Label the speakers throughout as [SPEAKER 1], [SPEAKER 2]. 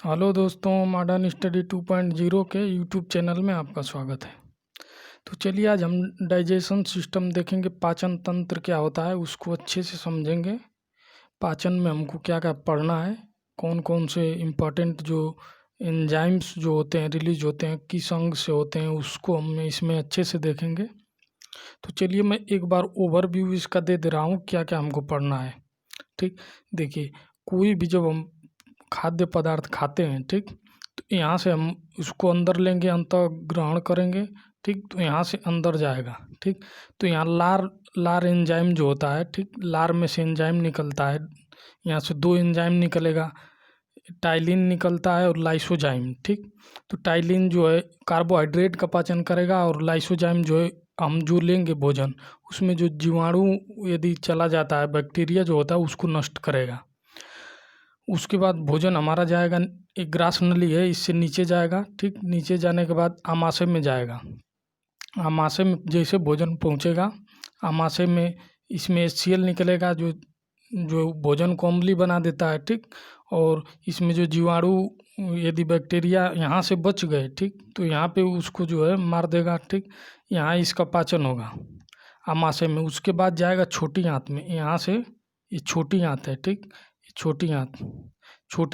[SPEAKER 1] Hello दोस्तों, modern study 2.0 के YouTube channel में आपका स्वागत है। तो चलिए आज हम डाइजेशन सिस्टम देखेंगे। पाचन तंत्र क्या होता है उसको अच्छे से समझेंगे। पाचन में हमको क्या क्या पढ़ना है, कौन कौन से इम्पोर्टेंट जो एंजाइम्स जो होते हैं रिलीज होते हैं, किस अंग से होते हैं, उसको हम इसमें अच्छे से देखेंगे। तो चलिए मैं एक बार ओवरव्यू इसका दे दे रहा हूँ क्या क्या हमको पढ़ना है। ठीक, देखिए कोई भी जब हम खाद्य पदार्थ खाते हैं, ठीक, तो यहाँ से हम उसको अंदर लेंगे, अंतः ग्रहण करेंगे, ठीक, तो यहाँ से अंदर जाएगा, ठीक। तो यहाँ लार लार एंजाइम जो होता है, ठीक, लार में से एंजाइम निकलता है। यहाँ से दो एंजाइम निकलेगा, टाइलिन निकलता है और लाइसोजाइम, ठीक। तो टाइलिन जो है कार्बोहाइड्रेट का पाचन करेगा और लाइसोजाइम जो है हम जो लेंगे भोजन उसमें जो जीवाणु यदि चला जाता है, बैक्टीरिया जो होता है उसको नष्ट करेगा। उसके बाद भोजन हमारा जाएगा, एक ग्रास नली है इससे नीचे जाएगा, ठीक, नीचे जाने के बाद आमाशय में जाएगा। आमाशय में जैसे भोजन पहुंचेगा, आमाशय में इसमें HCl निकलेगा जो जो भोजन को अम्लीय बना देता है, ठीक। और इसमें जो जीवाणु यदि बैक्टीरिया यहाँ से बच गए, ठीक, तो यहाँ पे उसको जो है मार देगा, ठीक। यहाँ इसका पाचन होगा आमाशय में। उसके बाद जाएगा छोटी आंत में, यहाँ से ये छोटी आंत है, ठीक, छोटी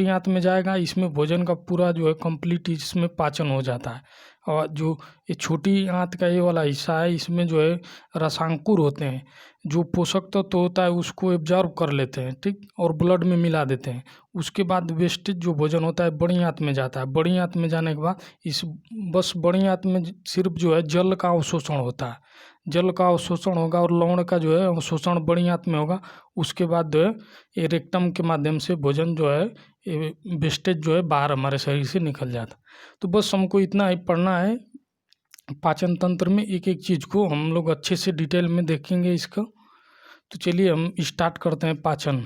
[SPEAKER 1] आंत में जाएगा। इसमें भोजन का पूरा जो है कंप्लीट इसमें पाचन हो जाता है। और जो ये छोटी आंत का ये वाला हिस्सा है इसमें जो है रसांकुर होते हैं, जो पोषक तत्व होता है उसको एब्जॉर्ब कर लेते हैं, ठीक, और ब्लड में मिला देते हैं। उसके बाद वेस्टेज जो भोजन होता है बड़ी आंत में जाता है। बड़ी आंत में जाने के बाद बस बड़ी आंत में सिर्फ जो है जल का अवशोषण होता है, जल का अवशोषण होगा और लवण का जो है अवशोषण बड़ी आंत में होगा। उसके बाद जो है ये रेक्टम के माध्यम से भोजन जो है ये वेस्टेज जो है बाहर हमारे शरीर से निकल जाता। तो बस हमको इतना ही पढ़ना है। पाचन तंत्र में एक एक चीज़ को हम लोग अच्छे से डिटेल में देखेंगे इसका। तो चलिए हम स्टार्ट करते हैं पाचन।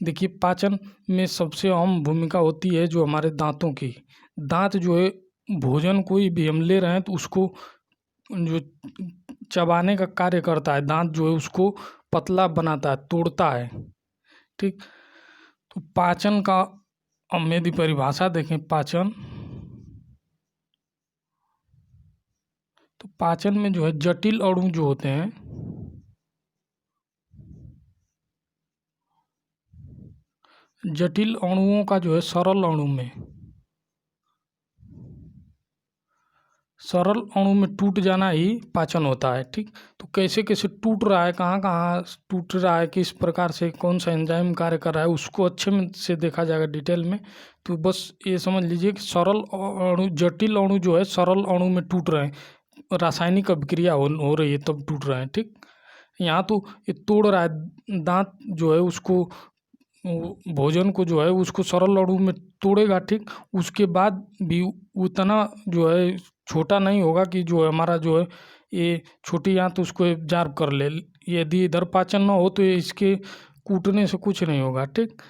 [SPEAKER 1] देखिए पाचन में सबसे अहम भूमिका होती है जो हमारे दांतों की। दांत जो है भोजन कोई भी हम ले रहे हैं तो उसको जो चबाने का कार्य करता है, दांत जो है उसको पतला बनाता है, तोड़ता है, ठीक। तो पाचन का हम यदि परिभाषा देखें पाचन, तो पाचन में जो है जटिल अणु जो होते हैं, जटिल अणुओं का जो है सरल अणु में टूट जाना ही पाचन होता है, ठीक। तो कैसे कैसे टूट रहा है, कहाँ कहाँ टूट रहा है, किस प्रकार से कौन सा एंजाइम कार्य कर रहा है उसको अच्छे में से देखा जाएगा डिटेल में। तो बस ये समझ लीजिए कि सरल अणु जटिल अणु जो है सरल अणु में टूट रहे हैं, रासायनिक अभिक्रिया हो रही है तब टूट रहे हैं, ठीक। यहाँ तो ये तोड़ रहा है, दांत जो है उसको भोजन को जो है उसको सरल अणु में तोड़ेगा, ठीक। उसके बाद भी उतना जो है छोटा नहीं होगा कि जो हमारा जो है ये छोटी आंत उसको एब्जॉर्ब कर ले। यदि इधर पाचन ना हो तो ये इसके कूटने से कुछ नहीं होगा, ठीक।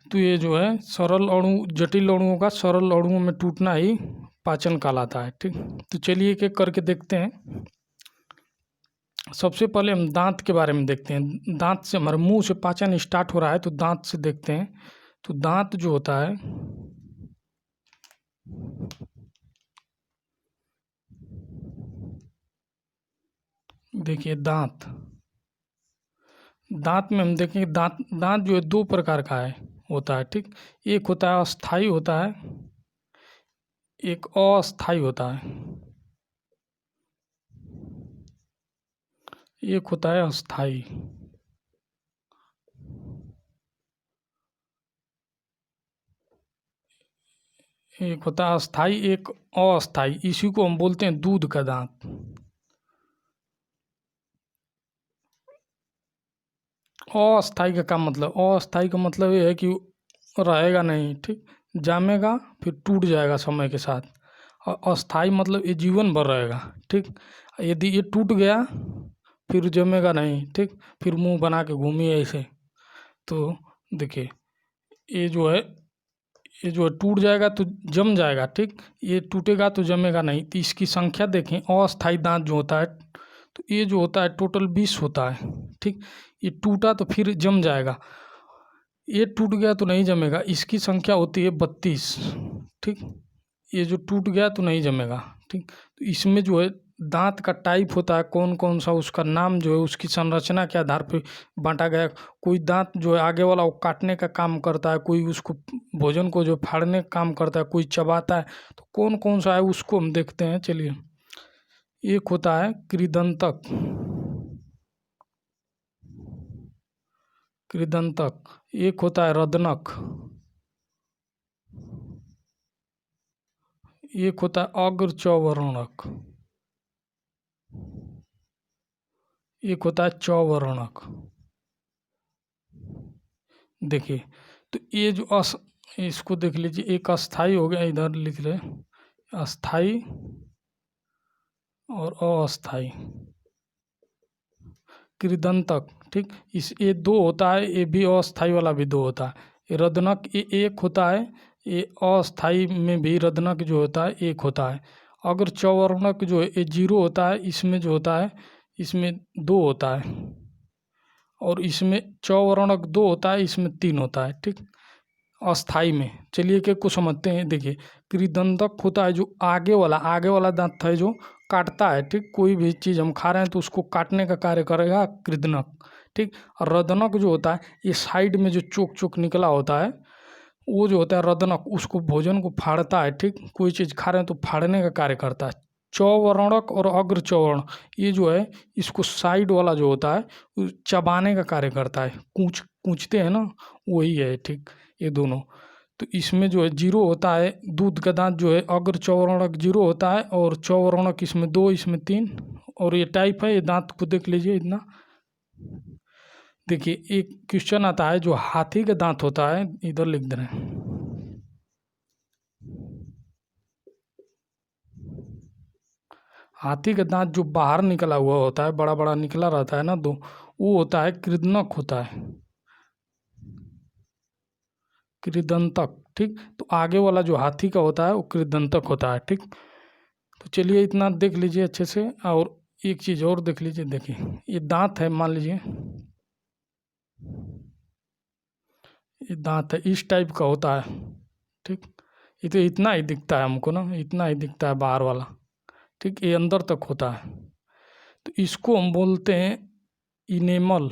[SPEAKER 1] तो ये जो है सरल अणु जटिल अणुओं का सरल अणुओं में टूटना ही पाचन कहलाता है, ठीक। तो चलिए एक एक करके देखते हैं। सबसे पहले हम दांत के बारे में देखते हैं। दांत से हमारे मुंह से पाचन स्टार्ट हो रहा है तो दांत से देखते हैं। तो दांत जो होता है, देखिए दांत में हम देखेंगे दांत जो है दो प्रकार का होता है, ठीक। एक होता है अस्थाई होता है, एक अस्थाई होता है। एक होता है अस्थाई, एक होता है अस्थाई, एक अस्थाई। इसी को हम बोलते हैं दूध का दांत। अस्थाई का क्या मतलब? अस्थाई का मतलब ये है कि रहेगा नहीं, ठीक, जामेगा फिर टूट जाएगा समय के साथ। और अस्थाई मतलब ये जीवन भर रहेगा, ठीक। यदि ये टूट गया फिर जमेगा नहीं, ठीक, फिर मुंह बना के घूमिए ऐसे। तो देखिए ये जो है टूट जाएगा तो जम जाएगा, ठीक, ये टूटेगा तो जमेगा नहीं। तो इसकी संख्या देखें, अस्थाई दांत जो होता है तो ये जो होता है टोटल 20 होता है, ठीक। ये टूटा तो फिर जम जाएगा। ये टूट गया तो नहीं जमेगा, इसकी संख्या होती है 32। ठीक, ये जो टूट गया तो नहीं जमेगा। ठीक, तो इसमें जो है दांत का टाइप होता है कौन कौन सा, उसका नाम जो है उसकी संरचना के आधार पे बांटा गया। कोई दांत जो है आगे वाला वो काटने का काम करता है, कोई उसको भोजन को जो फाड़ने का काम करता है, कोई चबाता है। तो कौन कौन सा है उसको हम देखते हैं। चलिए, एक होता है कृदंतक, कृदंतक। एक होता है रदनक, एक होता है अग्रचौवर्णक, एक होता है चौवर्णक। देखिए, तो ये जो इसको देख लीजिए, एक अस्थाई हो गया, इधर लिख ले अस्थाई और अस्थाई कृदंतक। ठीक, इस ये दो होता है, ये भी अस्थाई वाला भी दो होता है। ये रदनक ये एक होता है, ये अस्थाई में भी रदनक जो होता है एक होता है। अगर चौवर्णक जो है ये 0 होता है, इसमें जो होता है इसमें 2 होता है, और इसमें चौवर्णक 2 होता है, इसमें 3 होता है। ठीक, अस्थाई में। चलिए के को समझते हैं। देखिए, कृदंतक होता है जो आगे वाला दांत है जो काटता है। ठीक, कोई भी चीज़ हम खा रहे हैं तो उसको काटने का कार्य करेगा कृदनक। ठीक, और रदनक जो होता है ये साइड में जो चोक चोक निकला होता है वो जो होता है रदनक, उसको भोजन को फाड़ता है। ठीक, कोई चीज़ खा रहे हैं तो फाड़ने का कार्य करता है। चौवर्णक और अग्र चौवर्ण ये जो है इसको साइड वाला जो होता है वो चबाने का कार्य करता है, कूचते हैं ना, वही है। ठीक, ये दोनों। तो इसमें जो है 0 होता है, दूध का दांत जो है अग्र चौवर्णक 0 होता है, और चौवर्णक इसमें 2, इसमें 3। और ये टाइप है, ये दांत को देख लीजिए इतना। देखिए, एक क्वेश्चन आता है जो हाथी का दांत होता है, इधर लिख दे रहे हैं। हाथी का दांत जो बाहर निकला हुआ होता है, बड़ा बड़ा निकला रहता है ना, दो, वो होता है कृदनक होता है, कृदंतक। ठीक, तो आगे वाला जो हाथी का होता है वो कृदंतक होता है। ठीक, तो चलिए इतना देख लीजिए अच्छे से। और एक चीज़ और देख लीजिए। देखिए, ये दांत है, मान लीजिए ये दांत है, इस टाइप का होता है। ठीक, ये तो इतना ही दिखता है हमको ना, इतना ही दिखता है बाहर वाला। ठीक, ये अंदर तक होता है। तो इसको हम बोलते हैं इनेमल।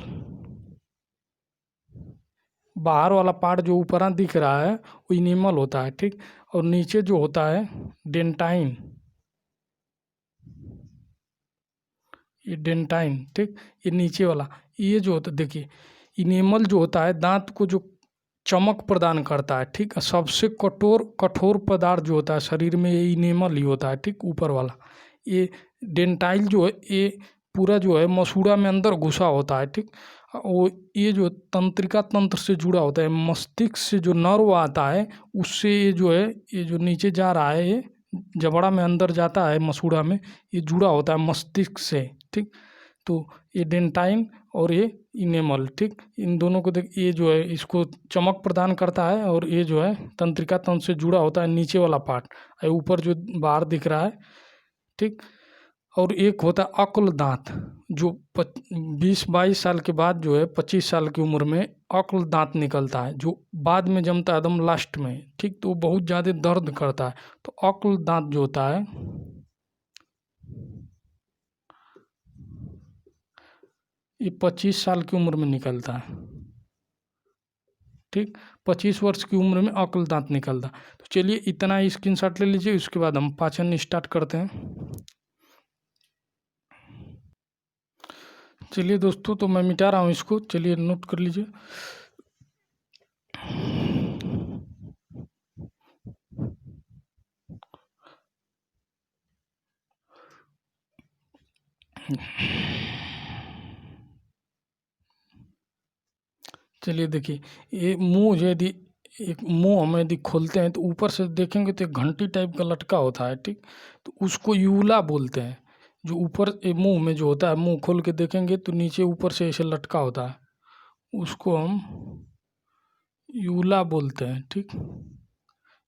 [SPEAKER 1] बाहर वाला पार्ट जो ऊपर दिख रहा है वो इनेमल होता है। ठीक, और नीचे जो होता है डेंटाइन, ये डेंटाइन। ठीक, ये नीचे वाला, ये जो होता है, देखिए इनेमल जो होता है दांत को जो चमक प्रदान करता है। ठीक, सबसे कठोर पदार्थ जो होता है शरीर में, ये इनेमल ही होता है। ठीक, ऊपर वाला ये डेंटाइल जो है ये पूरा जो है मसूड़ा में अंदर घुसा होता है। ठीक, वो ये जो तंत्रिका तंत्र से जुड़ा होता है, मस्तिष्क से जो नर्व आता है उससे ये जो है, ये जो नीचे जा रहा है ये जबड़ा में अंदर जाता है मसूड़ा में, ये जुड़ा होता है मस्तिष्क से। ठीक, तो ये डेंटाइन और ये इनेमल। ठीक, इन दोनों को देख, ये जो है इसको चमक प्रदान करता है, और ये जो है तंत्रिका तंत्र से जुड़ा होता है नीचे वाला पार्ट, ऊपर जो बाहर दिख रहा है। ठीक, और एक होता है अक्ल दांत, जो 20-22 साल के बाद जो है 25 साल की उम्र में अक्ल दांत निकलता है, जो बाद में जमता है एकदम लास्ट में। ठीक, तो बहुत ज़्यादा दर्द करता है। तो अक्ल दांत जो होता है ये 25 साल की उम्र में निकलता है। ठीक, 25 वर्ष की उम्र में अक्ल दांत निकलता। तो चलिए इतना ही स्क्रीनशॉट ले लीजिए, उसके बाद हम पाचन स्टार्ट करते हैं। चलिए दोस्तों, तो मैं मिटा रहा हूँ इसको, चलिए नोट कर लीजिए। चलिए देखिए, ये मुंह यदि एक मुंह हम यदि खोलते हैं तो ऊपर से देखेंगे तो एक घंटी टाइप का लटका होता है। ठीक, तो उसको यूला बोलते हैं। जो ऊपर मुंह में जो होता है, मुंह खोल के देखेंगे तो नीचे ऊपर से ऐसे लटका होता है, उसको हम यूला बोलते हैं। ठीक,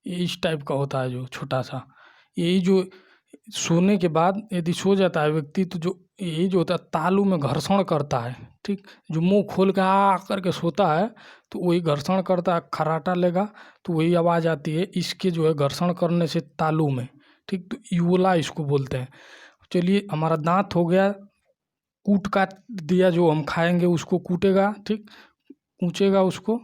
[SPEAKER 1] ये इस टाइप का होता है जो छोटा सा, यही जो सोने के बाद यदि सो जाता है व्यक्ति तो जो यही जो होता है तालू में घर्षण करता है, ठीक। जो मुंह खोल के आ करके सोता है तो वही घर्षण करता है, खर्राटा लेगा तो वही आवाज़ आती है, इसके जो है घर्षण करने से तालू में, ठीक। तो यूला इसको बोलते हैं। चलिए हमारा दांत हो गया, कूट काट दिया, जो हम खाएंगे उसको कूटेगा, ठीक, कूचेगा उसको।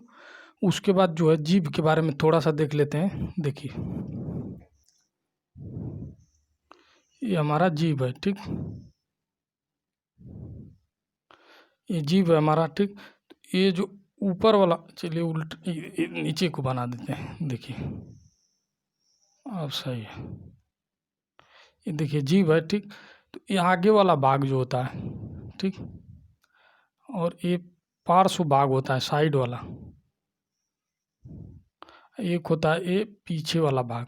[SPEAKER 1] उसके बाद जो है जीभ के बारे में थोड़ा सा देख लेते हैं। देखिए ये हमारा जीभ है, ठीक, ये जीभ है हमारा, ठीक। ये जो ऊपर वाला, चलिए उल्ट नीचे को बना देते हैं, देखिए अब सही है। ये देखिए जीभ है, ठीक। तो ये आगे वाला भाग जो होता है, ठीक, और ये पार्श्व भाग होता है साइड वाला, एक होता है ये पीछे वाला भाग,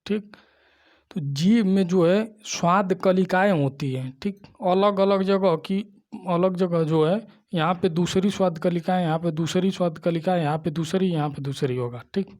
[SPEAKER 1] ठीक। तो जीभ में जो है स्वाद कलिकाएं होती हैं, ठीक, अलग अलग जगह की, अलग जगह जो है यहाँ पे दूसरी स्वाद कलिकाएं, यहाँ पे दूसरी स्वाद कलिकाएं, यहाँ पे दूसरी, यहाँ पे दूसरी होगा, ठीक।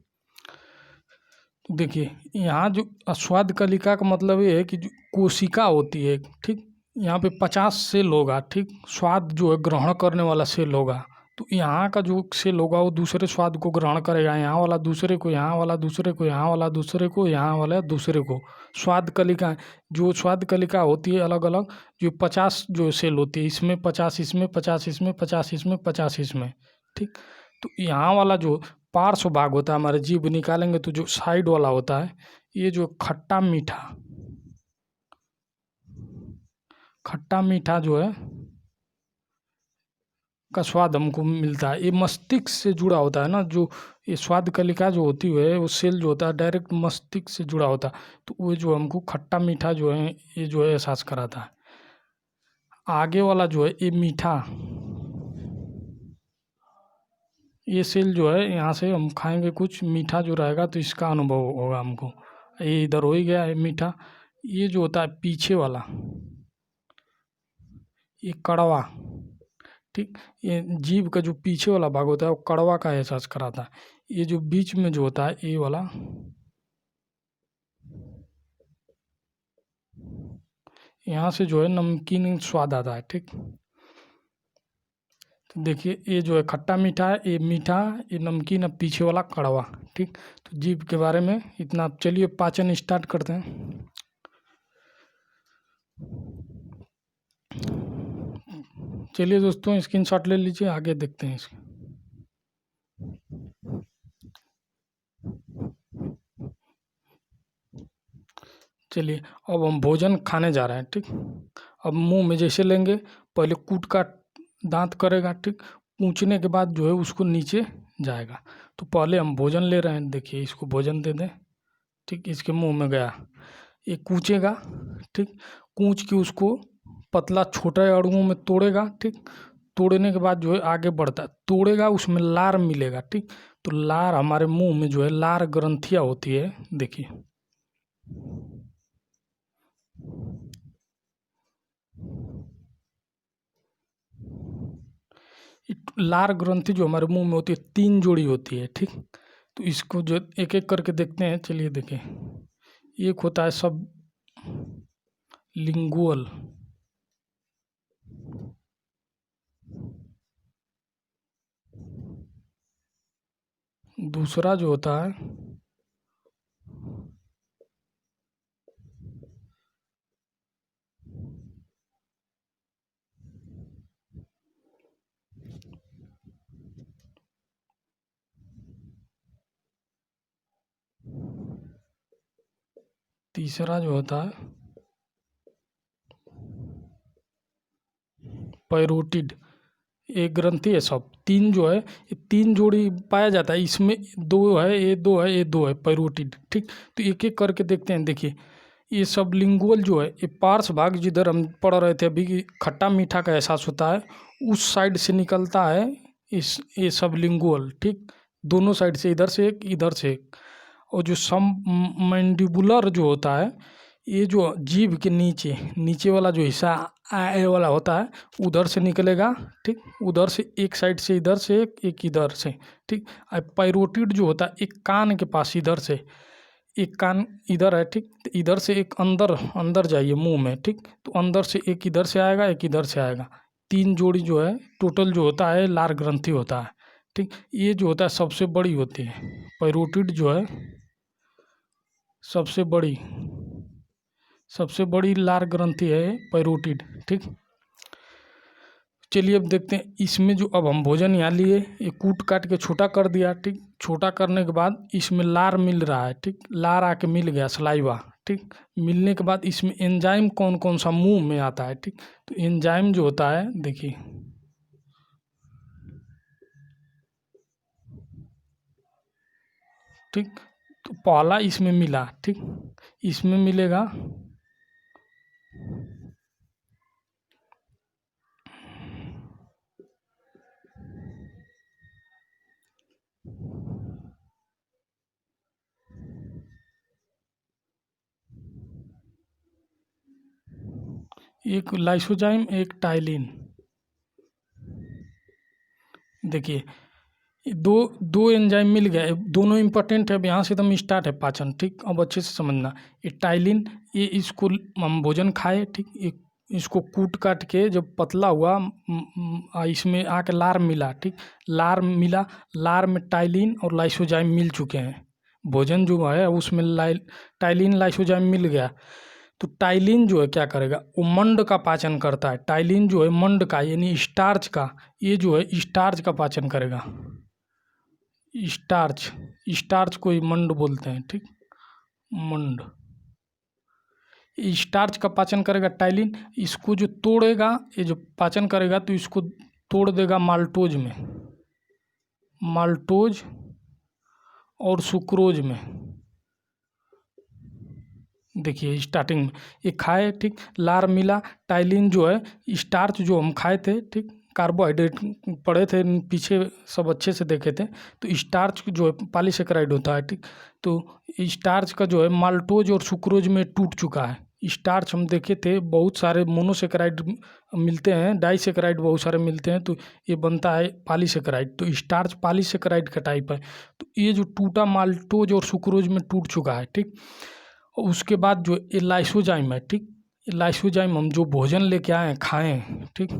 [SPEAKER 1] तो देखिए यहाँ जो स्वाद कलिका का मतलब ये है कि जो कोशिका होती है, ठीक, यहाँ पे 50 सेल होगा, ठीक, स्वाद जो है ग्रहण करने वाला सेल होगा। तो यहाँ का जो सेल होगा वो दूसरे स्वाद को ग्रहण करेगा, यहाँ वाला दूसरे को, यहाँ वाला दूसरे को, यहाँ वाला दूसरे को, यहाँ वाला दूसरे को। स्वाद कलिका, जो स्वाद कलिका होती है अलग अलग, जो 50 जो सेल होती है, इसमें 50, इसमें 50, इसमें 50, इसमें 50, इसमें, ठीक। तो यहाँ वाला जो पार्श्व भाग होता है हमारे जीभ निकालेंगे तो जो साइड वाला होता है, ये जो खट्टा मीठा, खट्टा मीठा जो है का स्वाद हमको मिलता है। ये मस्तिष्क से जुड़ा होता है ना, जो ये स्वाद कलिका जो होती है वो सेल जो होता है डायरेक्ट मस्तिष्क से जुड़ा होता है, तो वो जो हमको खट्टा मीठा जो है ये जो है एहसास कराता है। आगे वाला जो है ये मीठा, ये सेल जो है यहाँ से हम खाएंगे कुछ मीठा जो रहेगा तो इसका अनुभव होगा हमको। ये इधर हो ही गया है मीठा। ये जो होता है पीछे वाला, ये कड़वा, ठीक। ये जीभ का जो पीछे वाला भाग होता है वो कड़वा का एहसास कराता है। ये जो बीच में जो होता है ये वाला, यहाँ से जो है नमकीन स्वाद आता है, ठीक। तो देखिए ये जो है खट्टा मीठा है, ये मीठा, ये नमकीन, अब पीछे वाला कड़वा, ठीक। तो जीभ के बारे में इतना। चलिए पाचन स्टार्ट करते हैं। चलिए दोस्तों स्क्रीनशॉट ले लीजिए, आगे देखते हैं इसके। चलिए अब हम भोजन खाने जा रहे हैं, ठीक। अब मुंह में जैसे लेंगे, पहले कूट का दांत करेगा, ठीक, पूंछने के बाद जो है उसको नीचे जाएगा। तो पहले हम भोजन ले रहे हैं, देखिए इसको भोजन दे दें, ठीक, इसके मुंह में गया, ये कूचेगा, ठीक, कूच के उसको पतला छोटे अणुओं में तोड़ेगा, ठीक। तोड़ने के बाद जो है आगे बढ़ता है, तोड़ेगा उसमें लार मिलेगा, ठीक। तो लार हमारे मुंह में जो है लार ग्रंथियाँ होती है, देखिए लार ग्रंथि जो हमारे मुंह में होती है 3 जोड़ी होती है, ठीक। तो इसको जो एक एक करके देखते हैं, चलिए देखें। एक होता है सब लिंगुअल, दूसरा जो होता है तीसरा जो होता है पैरोटिड, एक ग्रंथि है सब 3 जो है, ये 3 जोड़ी पाया जाता है, इसमें 2 है, ये 2 है, ये 2 है पैरोटिड, ठीक। तो एक एक करके देखते हैं। देखिए ये सब लिंगुअल जो है, ये पार्श्व भाग जिधर हम पढ़ रहे थे अभी कि खट्टा मीठा का एहसास होता है, उस साइड से निकलता है इस, ये सब लिंगुअल, ठीक, दोनों साइड से, इधर से एक, इधर से एक। और जो सम मैंडिबुलर जो होता है, ये जो जीभ के नीचे नीचे वाला जो हिस्सा आए वाला होता है उधर से निकलेगा, ठीक, उधर से एक साइड से, इधर से एक, एक इधर से, ठीक। पैरोटिड जो होता है एक कान के पास इधर से, एक कान इधर है, ठीक। तो इधर से एक अंदर अंदर जाइए मुंह में, ठीक। तो अंदर से एक इधर से आएगा, एक इधर से आएगा, 3 जोड़ी जो है टोटल जो होता है लार ग्रंथि होता है, ठीक। ये जो होता है सबसे बड़ी होती है, पैरोटिड जो है सबसे बड़ी लार ग्रंथि है पैरोटिड, ठीक। चलिए अब देखते हैं इसमें जो अब हम भोजन यहाँ लिए, ये कूट काट के छोटा कर दिया, ठीक। छोटा करने के बाद इसमें लार मिल रहा है, ठीक। लार आके मिल गया, सलाइवा, ठीक। मिलने के बाद इसमें एंजाइम कौन कौन सा मुंह में आता है, ठीक। तो एंजाइम जो होता है देखिए, ठीक। तो पहला इसमें मिला, ठीक। इसमें मिलेगा एक लाइसोजाइम, एक टाइलिन। देखिए दो एंजाइम मिल गया, दोनों इम्पोर्टेंट है। अब यहाँ से एकदम स्टार्ट है पाचन, ठीक। अब अच्छे से समझना, ये टाइलिन, ये इसको हम भोजन खाए, ठीक। इसको कूट काट के जब पतला हुआ, इसमें आके लार मिला, ठीक। लार मिला, लार में टाइलिन और लाइसोजाइम मिल चुके हैं। भोजन जो है उसमें टाइलिन लाइसोजाइम मिल गया। तो टाइलिन जो है क्या करेगा, वो मंड का पाचन करता है। टाइलिन जो है मंड का यानी स्टार्च का, ये जो है स्टार्च का पाचन करेगा। स्टार्च को ही मंड बोलते हैं, ठीक। मंड स्टार्च का पाचन करेगा टाइलिन। इसको जो तोड़ेगा, ये जो पाचन करेगा तो इसको तोड़ देगा माल्टोज में, माल्टोज और सुक्रोज में। देखिए स्टार्टिंग में ये खाए, ठीक। लार मिला, टाइलिन जो है स्टार्च जो हम खाए थे, ठीक। कार्बोहाइड्रेट पढ़े थे पीछे, सब अच्छे से देखे थे। तो स्टार्च जो है पॉलीसेकेराइड होता है, ठीक। तो स्टार्च का जो है माल्टोज और सुक्रोज में टूट चुका है। स्टार्च हम देखे थे बहुत सारे मोनोसेकेराइड मिलते हैं, डाइसेकेराइड बहुत सारे मिलते हैं, तो ये बनता है पॉलीसेकेराइड। तो स्टार्च पॉलीसेकेराइड का टाइप है। तो ये जो टूटा माल्टोज और सुक्रोज में टूट चुका है, ठीक। और उसके बाद जो ये लाइसोजाइम है, ठीक। लाइसोजाइम हम जो भोजन लेके आए खाएं, ठीक।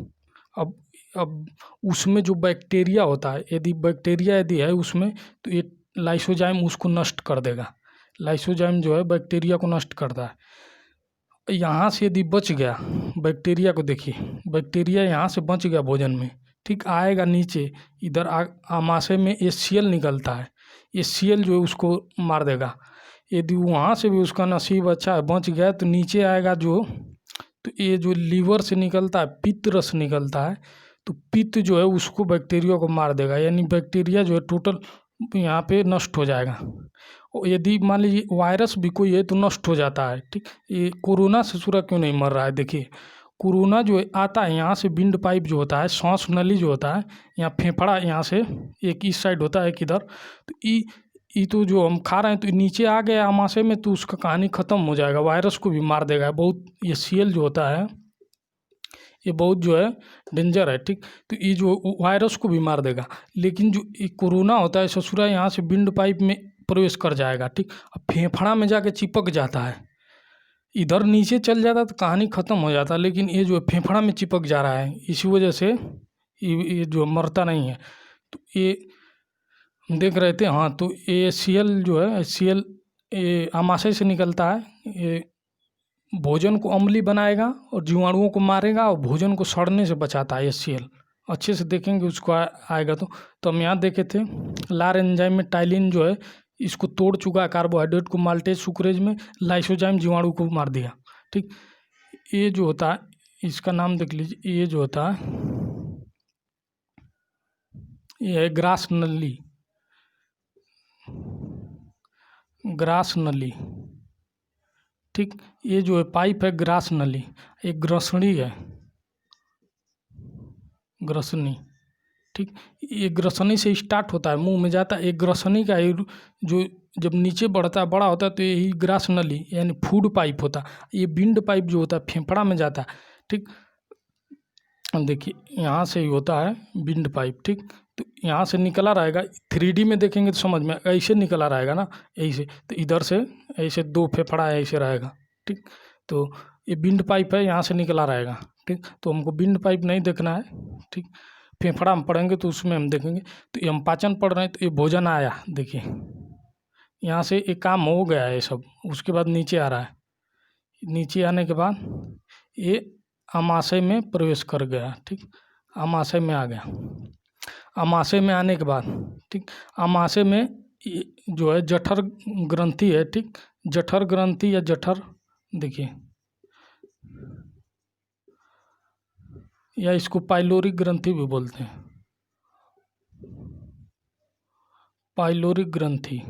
[SPEAKER 1] अब उसमें जो बैक्टीरिया होता है, यदि बैक्टीरिया है उसमें, तो ये लाइसोजाइम उसको नष्ट कर देगा। लाइसोजाइम जो है बैक्टीरिया को नष्ट करता है। यहाँ से यदि बच गया बैक्टीरिया को, देखिए बैक्टीरिया यहाँ से बच गया भोजन में, ठीक। आएगा नीचे, इधर आमाशय में HCl निकलता है, HCl जो है उसको मार देगा। यदि वहाँ से भी उसका नसीब अच्छा है, बच गया, तो नीचे आएगा जो, तो ये जो लीवर से निकलता है पित्त रस निकलता है, तो पित्त जो है उसको बैक्टीरिया को मार देगा, यानी बैक्टीरिया जो है टोटल यहाँ पे नष्ट हो जाएगा। और यदि मान लीजिए वायरस भी कोई है तो नष्ट हो जाता है, ठीक। ये कोरोना से सूरा क्यों नहीं मर रहा है, देखिए कोरोना जो है आता है यहाँ से, विंड पाइप जो होता है, सांस नली जो होता है, यहाँ फेफड़ा यहाँ से एक इस साइड होता है, एक इधर। तो ये तो जो हम खा रहे हैं तो नीचे आ गया आमाशय में, तो उसका कहानी ख़त्म हो जाएगा, वायरस को भी मार देगा बहुत। ये HCl जो होता है ये बहुत जो है डेंजर है, ठीक। तो ये जो वायरस को भी मार देगा। लेकिन जो ये कोरोना होता है ससुरा यहाँ से विंड पाइप में प्रवेश कर जाएगा, ठीक। अब फेफड़ा में जाके चिपक जाता है, इधर नीचे चल जाता तो कहानी ख़त्म हो जाता, लेकिन ये जो फेफड़ा में चिपक जा रहा है, इसी वजह से ये जो मरता नहीं है। तो ये देख रहे थे, हाँ। तो ये HCl जो है, HCl ये आमाशय से निकलता है, ये भोजन को अम्लीय बनाएगा और जीवाणुओं को मारेगा और भोजन को सड़ने से बचाता है HCl। अच्छे से देखेंगे उसको आएगा तो हम यहाँ देखे थे लार एंजाइम में टाइलिन जो है इसको तोड़ चुका है, कार्बोहाइड्रेट को माल्टेज सुक्रेज में, लाइसोजाइम जीवाणु को मार दिया, ठीक। ये जो होता है इसका नाम देख लीजिए, ये जो होता है ये है ग्रास नली, ग्रास नली, ठीक। ये जो है पाइप है ग्रास नली, एक ग्रसनी है, ग्रसनी, ठीक। ये ग्रसनी से स्टार्ट होता है, मुंह में जाता है। एक ग्रसनी का जो जब नीचे बढ़ता है, बड़ा होता है, तो यही ग्रास नली यानी फूड पाइप होता है। ये विंड पाइप जो होता है फेफड़ा में जाता है, ठीक। देखिए यहाँ से ही होता है विंड पाइप, ठीक। तो यहाँ से निकला रहेगा, 3D में देखेंगे तो समझ में ऐसे निकला रहेगा ना, ऐसे। तो इधर से ऐसे 2 फेफड़ा ऐसे रहेगा, ठीक। तो ये विंड पाइप है, यहाँ से निकला रहेगा, ठीक। तो हमको विंड पाइप नहीं देखना है, ठीक। फेफड़ा हम पढ़ेंगे तो उसमें हम देखेंगे। तो ये हम पाचन पढ़ रहे हैं, तो ये भोजन आया, देखिए यहाँ से एक काम हो गया है सब। उसके बाद नीचे आ रहा है, नीचे आने के बाद ये आमाशय में प्रवेश कर गया, ठीक। आमाशय में आ गया। आमाशय में आने के बाद, ठीक, आमाशय में जो है जठर ग्रंथि है, ठीक। जठर ग्रंथि या जठर, देखिए, या इसको पाइलोरिक ग्रंथि भी बोलते हैं, पाइलोरिक ग्रंथि।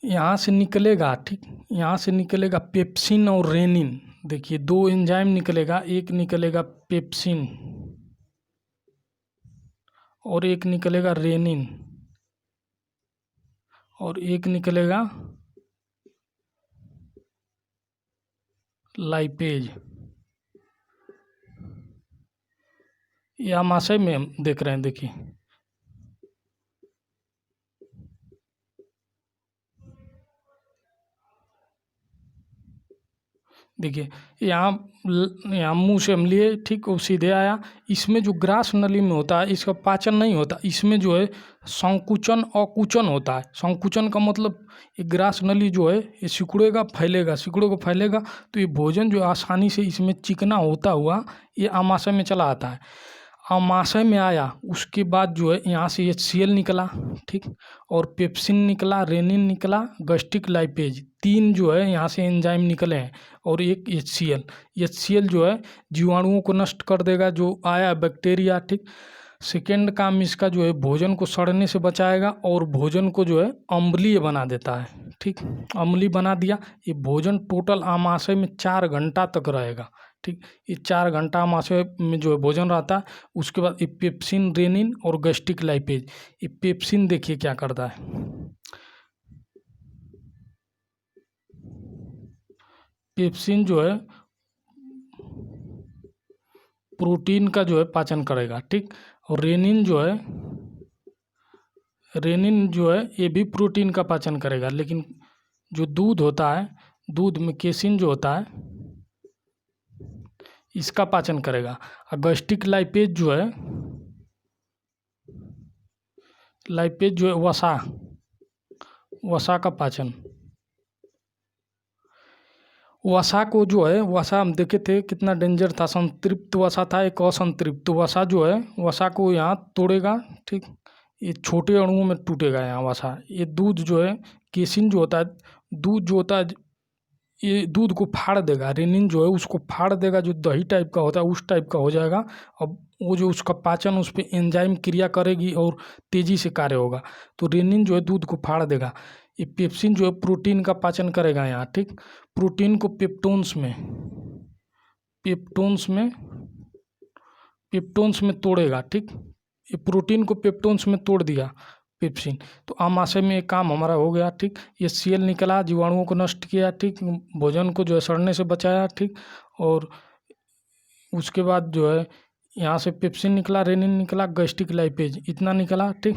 [SPEAKER 1] यहाँ से निकलेगा, ठीक, यहाँ से निकलेगा पेप्सिन और रेनिन। देखिए 2 एंजाइम निकलेगा, एक निकलेगा पेप्सिन और एक निकलेगा रेनिन, और एक निकलेगा लाइपेज। ये आमाशय में हम देख रहे हैं, देखिए देखिए यहाँ मुंह से हम लिए, ठीक, वो सीधे आया। इसमें जो ग्रास नली में होता है, इसका पाचन नहीं होता, इसमें जो है संकुचन और कुचन होता है। संकुचन का मतलब ये ग्रास नली जो है ये सिकुड़ेगा फैलेगा, सिकुड़ेगा फैलेगा, तो ये भोजन जो आसानी से इसमें चिकना होता हुआ ये आमाशय में चला आता है। आमाशय में आया, उसके बाद जो है यहाँ से HCl निकला, ठीक, और पेप्सिन निकला, रेनिन निकला, गैस्ट्रिक लाइपेज, 3 जो है यहाँ से एंजाइम निकले हैं, और एक HCl जो है जीवाणुओं को नष्ट कर देगा, जो आया बैक्टीरिया, ठीक। सेकेंड काम इसका जो है भोजन को सड़ने से बचाएगा, और भोजन को जो है अम्लीय बना देता है, ठीक। अम्लीय बना दिया, ये भोजन टोटल आमाशय में 4 घंटा तक रहेगा, ठीक। ये 4 घंटा आमाशय में जो है भोजन रहता है। उसके बाद ये पेप्सिन, रेनिन और गैस्ट्रिक लाइपेज। ये पेप्सिन देखिए क्या करता है, पेप्सिन जो है प्रोटीन का जो है पाचन करेगा, ठीक। और रेनिन जो है ये भी प्रोटीन का पाचन करेगा, लेकिन जो दूध होता है, दूध में केसिन जो होता है इसका पाचन करेगा। और गैस्ट्रिक लाइपेज जो है वसा का पाचन। वसा को जो है, वसा हम देखे थे कितना डेंजर था, संतृप्त वसा था, एक असंतृप्त वसा जो है, वसा को यहाँ तोड़ेगा, ठीक। ये छोटे अणुओं में टूटेगा यहाँ वसा। ये दूध जो है, केसिन जो होता है, दूध जो होता है ये दूध को फाड़ देगा, रेनिन जो है उसको फाड़ देगा, जो दही टाइप का होता है उस टाइप का हो जाएगा। अब वो जो उसका पाचन, उस पर एंजाइम क्रिया करेगी और तेज़ी से कार्य होगा, तो रेनिन जो है दूध को फाड़ देगा। ये पेप्सिन जो है प्रोटीन का पाचन करेगा यहाँ, ठीक। प्रोटीन को पेप्टोन्स में तोड़ेगा, ठीक। ये प्रोटीन को पेप्टोन्स में तोड़ दिया पेप्सिन, तो आमाशय में एक काम हमारा हो गया, ठीक। HCl निकला, जीवाणुओं को नष्ट किया, ठीक, भोजन को जो है सड़ने से बचाया, ठीक। और उसके बाद जो है यहाँ से पेप्सिन निकला, रेनिन निकला, गैस्ट्रिक लाइपेज, इतना निकला, ठीक।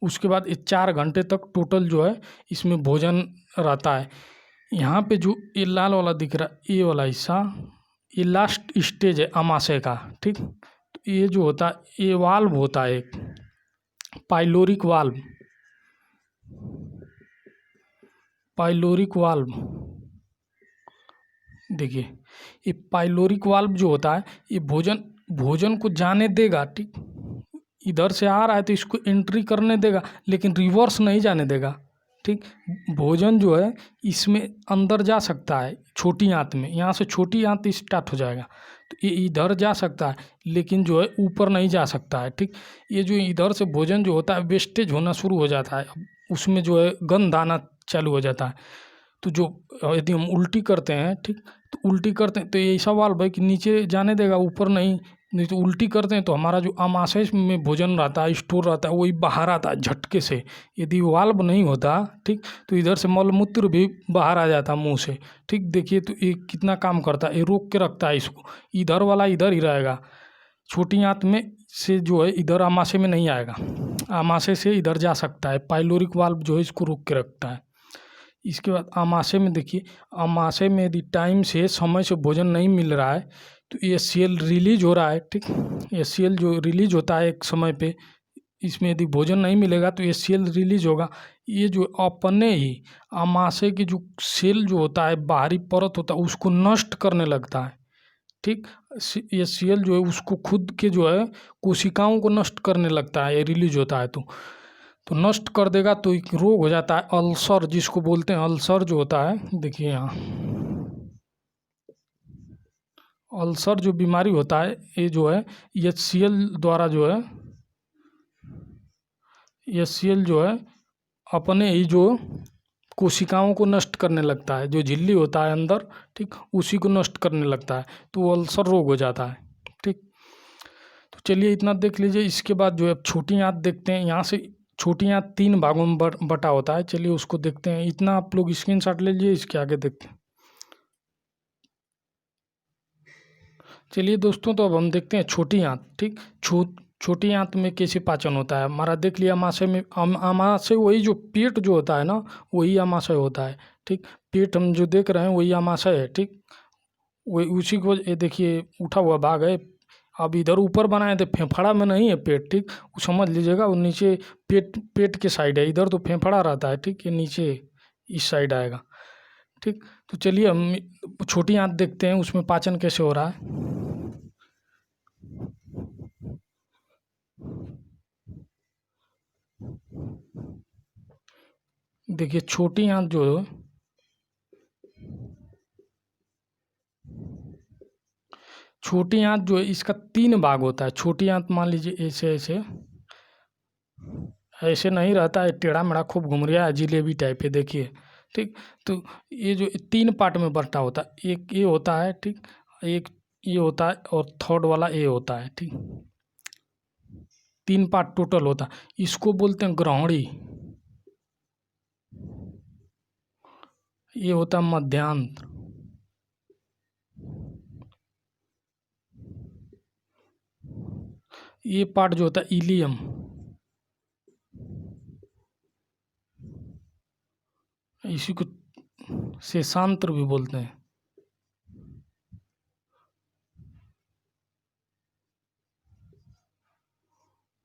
[SPEAKER 1] उसके बाद 4 घंटे तक टोटल जो है इसमें भोजन रहता है। यहाँ पे जो ये लाल वाला दिख रहा है, ये वाला हिस्सा, ये लास्ट स्टेज है आमाशय का, ठीक। तो ये जो होता है, ये वाल्व होता है एक, पाइलोरिक वाल्व। देखिए ये पाइलोरिक वाल्व जो होता है, ये भोजन को जाने देगा, ठीक। इधर से आ रहा है तो इसको एंट्री करने देगा, लेकिन रिवर्स नहीं जाने देगा, ठीक। भोजन जो है इसमें अंदर जा सकता है छोटी आंत में, यहाँ से छोटी आंत स्टार्ट हो जाएगा, तो ये इधर जा सकता है, लेकिन जो है ऊपर नहीं जा सकता है, ठीक। ये जो इधर से भोजन जो होता है वेस्टेज होना शुरू हो जाता है, उसमें जो है गंध आना चालू हो जाता है। तो जो यदि हम उल्टी करते हैं, ठीक, तो उल्टी करते हैं तो ये ऐसा वाल्व है कि नीचे जाने देगा, ऊपर नहीं नहीं तो उल्टी करते हैं तो हमारा जो आमाशय में भोजन रहता है, स्टोर रहता है, वही बाहर आता है झटके से। यदि वाल्व नहीं होता, ठीक, तो इधर से मलमूत्र भी बाहर आ जाता मुंह से, ठीक। देखिए तो ये कितना काम करता है, ये रोक के रखता है इसको। इधर वाला इधर ही रहेगा, छोटी आंत में से जो है इधर आमाशय में नहीं आएगा, आमाशय से इधर जा सकता है। पाइलोरिक वाल्व जो है इसको रोक के रखता है। इसके बाद आमाशय में देखिए, आमाशय में यदि टाइम से समय से भोजन नहीं मिल रहा है तो HCl रिलीज हो रहा है, ठीक। HCl जो रिलीज होता है एक समय पे, इसमें यदि भोजन नहीं मिलेगा तो HCl रिलीज होगा। ये जो अपने ही आमाशय की जो सेल जो होता है, बाहरी परत होता है, उसको नष्ट करने लगता है, ठीक। HCl जो है उसको खुद के जो है कोशिकाओं को नष्ट करने लगता है, ये रिलीज होता है तो नष्ट कर देगा तो एक रोग हो जाता है अल्सर, जिसको बोलते हैं अल्सर जो होता है। देखिए यहाँ अल्सर जो बीमारी होता है, ये जो है HCl द्वारा जो है, HCl जो है अपने ही जो कोशिकाओं को नष्ट करने लगता है, जो झिल्ली होता है अंदर, ठीक, उसी को नष्ट करने लगता है, तो वो अल्सर रोग हो जाता है, ठीक। तो चलिए इतना देख लीजिए। इसके बाद जो है छोटी आंत देखते हैं। यहाँ से छोटी आंत 3 भागों में बटा होता है, चलिए उसको देखते हैं। इतना आप लोग स्क्रीनशॉट ले लीजिए, इसके आगे देखते हैं। चलिए दोस्तों, तो अब हम देखते हैं छोटी आंत, ठीक। छोटी आंत में कैसे पाचन होता है हमारा, देख लिया। आमाशय में आमाशय वही जो पेट जो होता है ना, वही आमाशय होता है, ठीक। पेट हम जो देख रहे हैं वही आमाशय है, ठीक। वही उसी को ये देखिए उठा हुआ भाग है। अब इधर ऊपर बनाए थे, फेफड़ा में नहीं है पेट, ठीक। वो समझ लीजिएगा, वो नीचे पेट के साइड है, इधर तो फेफड़ा रहता है, ठीक। ये नीचे इस साइड आएगा, ठीक। तो चलिए हम छोटी आंत देखते हैं, उसमें पाचन कैसे हो रहा है। देखिए छोटी आंत जो है, छोटी आंत जो है इसका 3 भाग होता है। छोटी आंत मान लीजिए ऐसे ऐसे ऐसे नहीं रहता है, टेढ़ा मेढ़ा खूब घूम रहा है, जिलेबी टाइप है, देखिए, ठीक। तो ये जो 3 पार्ट में बंटा होता है, एक ये होता है, ठीक, एक ये होता है और थर्ड वाला ये होता है, ठीक। 3 पार्ट टोटल होता है, इसको बोलते हैं ग्रहणी। ये होता है मध्यांत्र। ये पार्ट जो होता है इलियम। इसी को शेषांत्र भी बोलते हैं।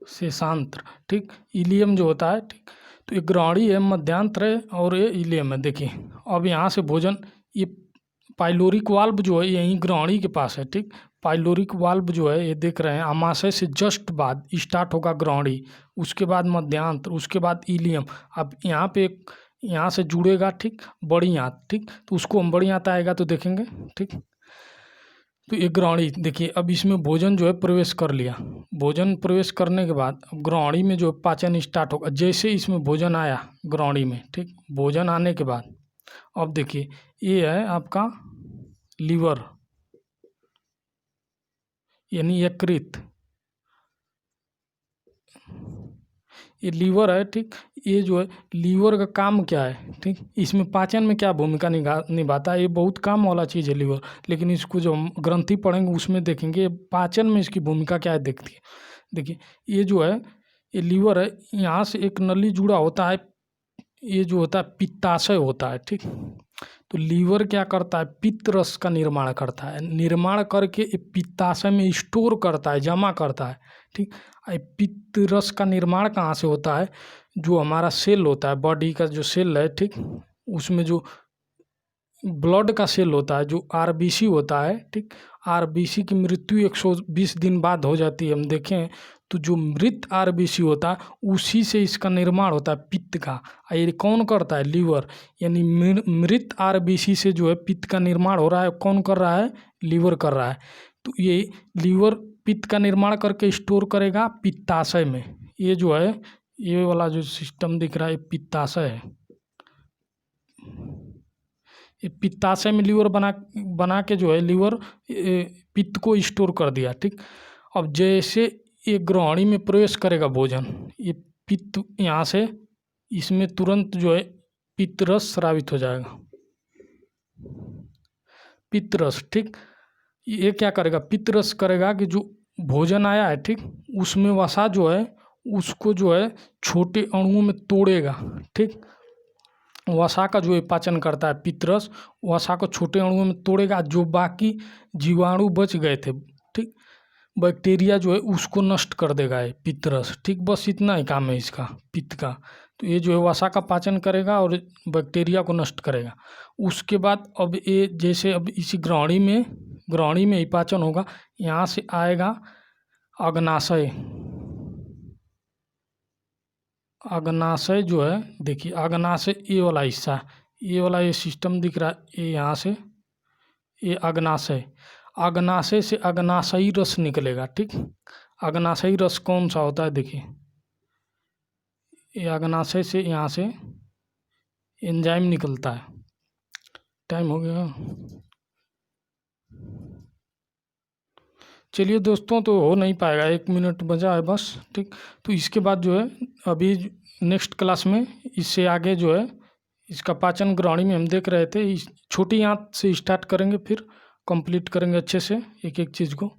[SPEAKER 1] शेषांत्र, ठीक। इलियम जो होता है, ठीक। तो ये ग्रहणी है, मध्यांत्र है और ये इलियम है। देखिए अब यहाँ से भोजन, ये पाइलोरिक वाल्व जो है यहीं ग्रहणी के पास है, ठीक। पाइलोरिक वाल्व जो है ये देख रहे हैं, आमाशय से जस्ट बाद स्टार्ट होगा ग्रहणी, उसके बाद मध्यांत्र, उसके बाद इलियम। अब यहाँ पे एक यहाँ से जुड़ेगा, ठीक, बड़ी आंत, ठीक। तो उसको हम बड़ी आंत आएगा तो देखेंगे, ठीक। तो ये ग्रहणी देखिए, अब इसमें भोजन जो है प्रवेश कर लिया। भोजन प्रवेश करने के बाद अब ग्रहणी में जो पाचन स्टार्ट होगा, जैसे इसमें भोजन आया ग्रहणी में, ठीक। भोजन आने के बाद अब देखिए ये है आपका लीवर, यानी यकृत। ये लीवर है, ठीक। ये जो है लीवर का काम क्या है, ठीक। इसमें पाचन में क्या भूमिका निभाता है, ये बहुत काम वाला चीज़ है लीवर। लेकिन इसको जो हम ग्रंथि पढ़ेंगे उसमें देखेंगे पाचन में इसकी भूमिका क्या है, देखती है। देखिए ये जो है ये लीवर है, यहाँ से एक नली जुड़ा होता है, ये जो होता है पित्ताशय होता है, ठीक। तो लीवर क्या करता है, पित्त रस का निर्माण करता है, निर्माण करके ये पित्ताशय में स्टोर करता है, जमा करता है, ठीक। पित्त रस का निर्माण कहाँ से होता है, जो हमारा सेल होता है, बॉडी का जो सेल है, ठीक, उसमें जो ब्लड का सेल होता है, जो RBC होता है, ठीक। RBC की मृत्यु 120 दिन बाद हो जाती है। हम देखें तो जो मृत RBC होता है उसी से इसका निर्माण होता है पित्त का। ये कौन करता है, लीवर। यानी मृत RBC से जो है पित्त का निर्माण हो रहा है, कौन कर रहा है, लीवर कर रहा है। तो ये लीवर पित्त का निर्माण करके स्टोर करेगा पित्ताशय में। ये जो है ये वाला जो सिस्टम दिख रहा है पित्ताशय है। ये पित्ताशय में लीवर बना के जो है लीवर पित्त को स्टोर कर दिया, ठीक। अब जैसे ये ग्रहणी में प्रवेश करेगा भोजन, ये पित्त यहाँ से इसमें तुरंत जो है पित्तरस स्रावित हो जाएगा, पित्तरस। ठीक, ये क्या करेगा, पित्तरस करेगा कि जो भोजन आया है, ठीक, उसमें वसा जो है उसको जो है छोटे अणुओं में तोड़ेगा। ठीक, वसा का जो है पाचन करता है पित्तरस, वसा को छोटे अणुओं में तोड़ेगा, जो बाकी जीवाणु बच गए थे, ठीक, बैक्टीरिया जो है उसको नष्ट कर देगा ये पित्तरस। ठीक, बस इतना ही काम है इसका, पित्त का। तो ये जो है वसा का पाचन करेगा और बैक्टीरिया को नष्ट करेगा। उसके बाद अब ये जैसे अब इसी ग्रहणी में ही पाचन होगा, यहाँ से आएगा अग्नाशय। अग्नाशय जो है, देखिए अग्नाशय ये वाला हिस्सा, ये वाला ये सिस्टम दिख रहा है, ये यहाँ से ये अग्नाशय, अग्नाशय से अग्नाशयी रस निकलेगा। ठीक, अग्नाशयी रस कौन सा होता है, देखिए ये अग्नाशय से यहाँ से एंजाइम निकलता है। टाइम हो गया, चलिए दोस्तों, तो हो नहीं पाएगा, 1 मिनट बचा है बस। ठीक, तो इसके बाद जो है अभी नेक्स्ट क्लास में इससे आगे जो है इसका पाचन ग्रहणी में हम देख रहे थे, इस छोटी आंत से स्टार्ट करेंगे, फिर कंप्लीट करेंगे अच्छे से एक एक चीज़ को।